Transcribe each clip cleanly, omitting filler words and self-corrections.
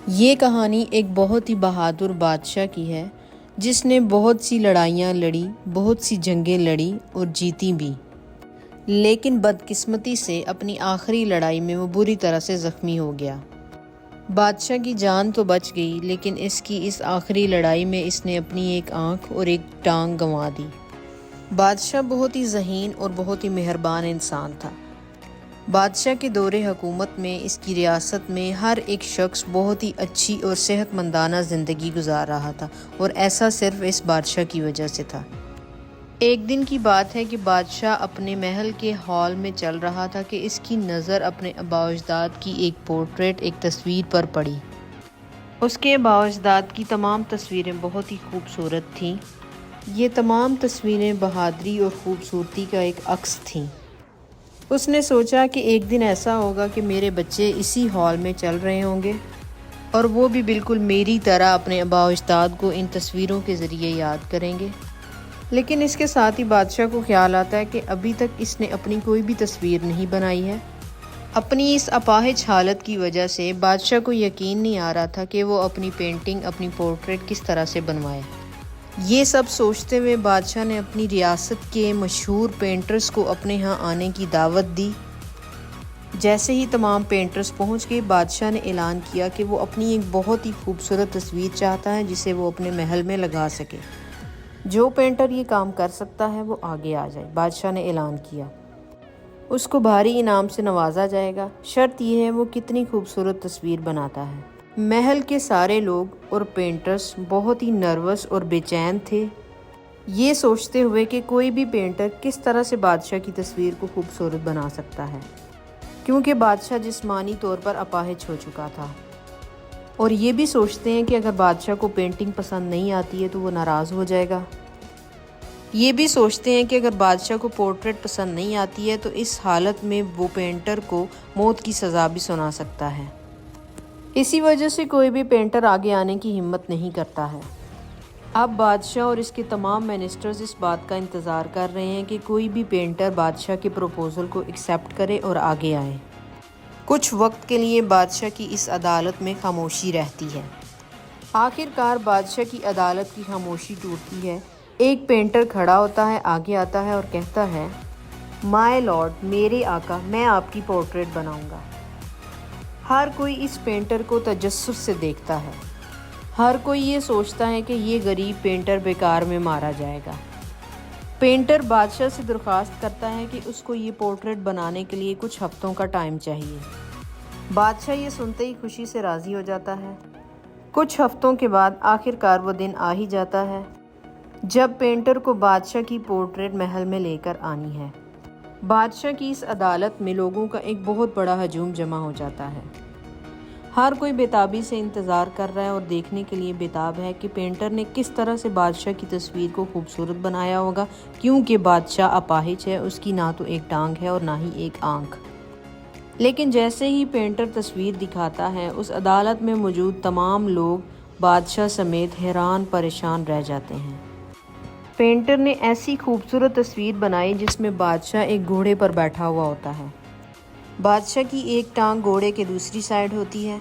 یہ کہانی ایک بہت ہی بہادر بادشاہ کی ہے جس نے بہت سی لڑائیاں لڑی، بہت سی جنگیں لڑی اور جیتی بھی، لیکن بدقسمتی سے اپنی آخری لڑائی میں وہ بری طرح سے زخمی ہو گیا۔ بادشاہ کی جان تو بچ گئی، لیکن اس آخری لڑائی میں اس نے اپنی ایک آنکھ اور ایک ٹانگ گنوا دی۔ بادشاہ بہت ہی ذہین اور بہت ہی مہربان انسان تھا۔ بادشاہ کے دور حکومت میں اس کی ریاست میں ہر ایک شخص بہت ہی اچھی اور صحت مندانہ زندگی گزار رہا تھا، اور ایسا صرف اس بادشاہ کی وجہ سے تھا۔ ایک دن کی بات ہے کہ بادشاہ اپنے محل کے ہال میں چل رہا تھا کہ اس کی نظر اپنے آباء و اجداد کی ایک تصویر پر پڑی۔ اس کے آباء و اجداد کی تمام تصویریں بہت ہی خوبصورت تھیں۔ یہ تمام تصویریں بہادری اور خوبصورتی کا ایک عکس تھیں۔ اس نے سوچا کہ ایک دن ایسا ہوگا کہ میرے بچے اسی ہال میں چل رہے ہوں گے، اور وہ بھی بالکل میری طرح اپنے آباء و اجداد کو ان تصویروں کے ذریعے یاد کریں گے۔ لیکن اس کے ساتھ ہی بادشاہ کو خیال آتا ہے کہ ابھی تک اس نے اپنی کوئی بھی تصویر نہیں بنائی ہے۔ اپنی اس اپاہج حالت کی وجہ سے بادشاہ کو یقین نہیں آ رہا تھا کہ وہ اپنی پینٹنگ، اپنی پورٹریٹ کس طرح سے بنوائے۔ یہ سب سوچتے ہوئے بادشاہ نے اپنی ریاست کے مشہور پینٹرز کو اپنے ہاں آنے کی دعوت دی۔ جیسے ہی تمام پینٹرز پہنچ گئے، بادشاہ نے اعلان کیا کہ وہ اپنی ایک بہت ہی خوبصورت تصویر چاہتا ہے جسے وہ اپنے محل میں لگا سکے۔ جو پینٹر یہ کام کر سکتا ہے وہ آگے آ جائے۔ بادشاہ نے اعلان کیا اس کو بھاری انعام سے نوازا جائے گا، شرط یہ ہے وہ کتنی خوبصورت تصویر بناتا ہے۔ محل کے سارے لوگ اور پینٹرز بہت ہی نروس اور بے چین تھے، یہ سوچتے ہوئے کہ کوئی بھی پینٹر کس طرح سے بادشاہ کی تصویر کو خوبصورت بنا سکتا ہے، کیونکہ بادشاہ جسمانی طور پر اپاہج ہو چکا تھا۔ اور یہ بھی سوچتے ہیں کہ اگر بادشاہ کو پینٹنگ پسند نہیں آتی ہے تو وہ ناراض ہو جائے گا۔ یہ بھی سوچتے ہیں کہ اگر بادشاہ کو پورٹریٹ پسند نہیں آتی ہے تو اس حالت میں وہ پینٹر کو موت کی سزا بھی سنا سکتا ہے۔ اسی وجہ سے کوئی بھی پینٹر آگے آنے کی ہمت نہیں کرتا ہے۔ اب بادشاہ اور اس کے تمام منسٹرز اس بات کا انتظار کر رہے ہیں کہ کوئی بھی پینٹر بادشاہ کے پروپوزل کو ایکسیپٹ کرے اور آگے آئے۔ کچھ وقت کے لیے بادشاہ کی اس عدالت میں خاموشی رہتی ہے۔ آخر کار بادشاہ کی عدالت کی خاموشی ٹوٹتی ہے۔ ایک پینٹر کھڑا ہوتا ہے، آگے آتا ہے اور کہتا ہے، مائی لارڈ، میرے آقا، میں آپ کی پورٹریٹ بناؤں گا۔ ہر کوئی اس پینٹر کو تجسس سے دیکھتا ہے۔ ہر کوئی یہ سوچتا ہے کہ یہ غریب پینٹر بیکار میں مارا جائے گا۔ پینٹر بادشاہ سے درخواست کرتا ہے کہ اس کو یہ پورٹریٹ بنانے کے لیے کچھ ہفتوں کا ٹائم چاہیے۔ بادشاہ یہ سنتے ہی خوشی سے راضی ہو جاتا ہے۔ کچھ ہفتوں کے بعد آخر کار وہ دن آ ہی جاتا ہے جب پینٹر کو بادشاہ کی پورٹریٹ محل میں لے کر آنی ہے۔ بادشاہ کی اس عدالت میں لوگوں کا ایک بہت بڑا ہجوم جمع ہو جاتا ہے۔ ہر کوئی بےتابی سے انتظار کر رہا ہے اور دیکھنے کے لیے بےتاب ہے کہ پینٹر نے کس طرح سے بادشاہ کی تصویر کو خوبصورت بنایا ہوگا، کیونکہ بادشاہ اپاہج ہے، اس کی نہ تو ایک ٹانگ ہے اور نہ ہی ایک آنکھ۔ لیکن جیسے ہی پینٹر تصویر دکھاتا ہے، اس عدالت میں موجود تمام لوگ بادشاہ سمیت حیران پریشان رہ جاتے ہیں۔ پینٹر نے ایسی خوبصورت تصویر بنائی جس میں بادشاہ ایک گھوڑے پر بیٹھا ہوا ہوتا ہے۔ بادشاہ کی ایک ٹانگ گھوڑے کے دوسری سائڈ ہوتی ہے،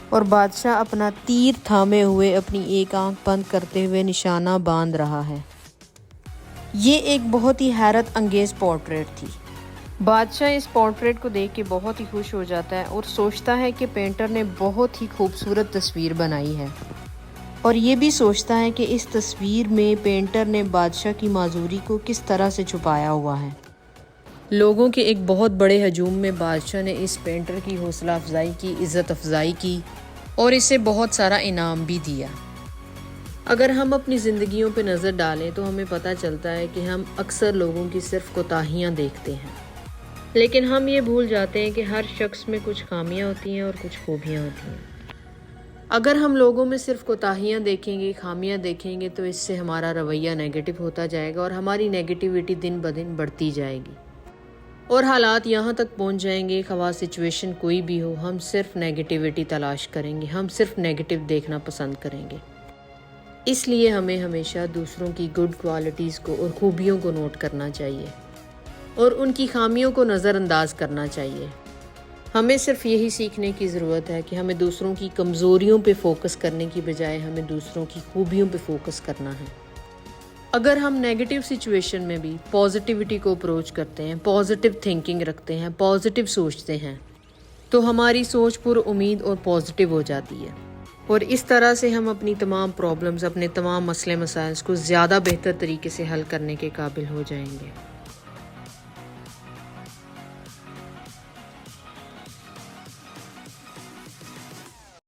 اور بادشاہ اپنا تیر تھامے ہوئے اپنی ایک آنکھ بند کرتے ہوئے نشانہ باندھ رہا ہے۔ یہ ایک بہت ہی حیرت انگیز پورٹریٹ تھی۔ بادشاہ اس پورٹریٹ کو دیکھ کے بہت ہی خوش ہو جاتا ہے اور سوچتا ہے کہ پینٹر نے بہت ہی خوبصورت تصویر بنائی ہے، اور یہ بھی سوچتا ہے کہ اس تصویر میں پینٹر نے بادشاہ کی معذوری کو کس طرح سے چھپایا ہوا ہے۔ لوگوں کے ایک بہت بڑے ہجوم میں بادشاہ نے اس پینٹر کی حوصلہ افزائی کی، عزت افزائی کی، اور اسے بہت سارا انعام بھی دیا۔ اگر ہم اپنی زندگیوں پہ نظر ڈالیں تو ہمیں پتہ چلتا ہے کہ ہم اکثر لوگوں کی صرف کوتاہیاں دیکھتے ہیں، لیکن ہم یہ بھول جاتے ہیں کہ ہر شخص میں کچھ خامیاں ہوتی ہیں اور کچھ خوبیاں ہوتی ہیں۔ اگر ہم لوگوں میں صرف کوتاہیاں دیکھیں گے، خامیاں دیکھیں گے، تو اس سے ہمارا رویہ نیگیٹو ہوتا جائے گا اور ہماری نیگیٹیوٹی دن بدن بڑھتی جائے گی، اور حالات یہاں تک پہنچ جائیں گے، خواہ سچویشن کوئی بھی ہو، ہم صرف نیگیٹیوٹی تلاش کریں گے، ہم صرف نیگیٹو دیکھنا پسند کریں گے۔ اس لیے ہمیں ہمیشہ دوسروں کی گڈ کوالٹیز کو اور خوبیوں کو نوٹ کرنا چاہیے، اور ان کی خامیوں کو نظر انداز کرنا چاہیے۔ ہمیں صرف یہی سیکھنے کی ضرورت ہے کہ ہمیں دوسروں کی کمزوریوں پہ فوکس کرنے کی بجائے ہمیں دوسروں کی خوبیوں پہ فوکس کرنا ہے۔ اگر ہم نیگیٹو سچویشن میں بھی پازیٹیوٹی کو اپروچ کرتے ہیں، پازیٹیو تھنکنگ رکھتے ہیں، پازیٹیو سوچتے ہیں، تو ہماری سوچ پر امید اور پازیٹیو ہو جاتی ہے، اور اس طرح سے ہم اپنی تمام پرابلمز، اپنے تمام مسئلے مسائل کو زیادہ بہتر طریقے سے حل کرنے کے قابل ہو جائیں گے۔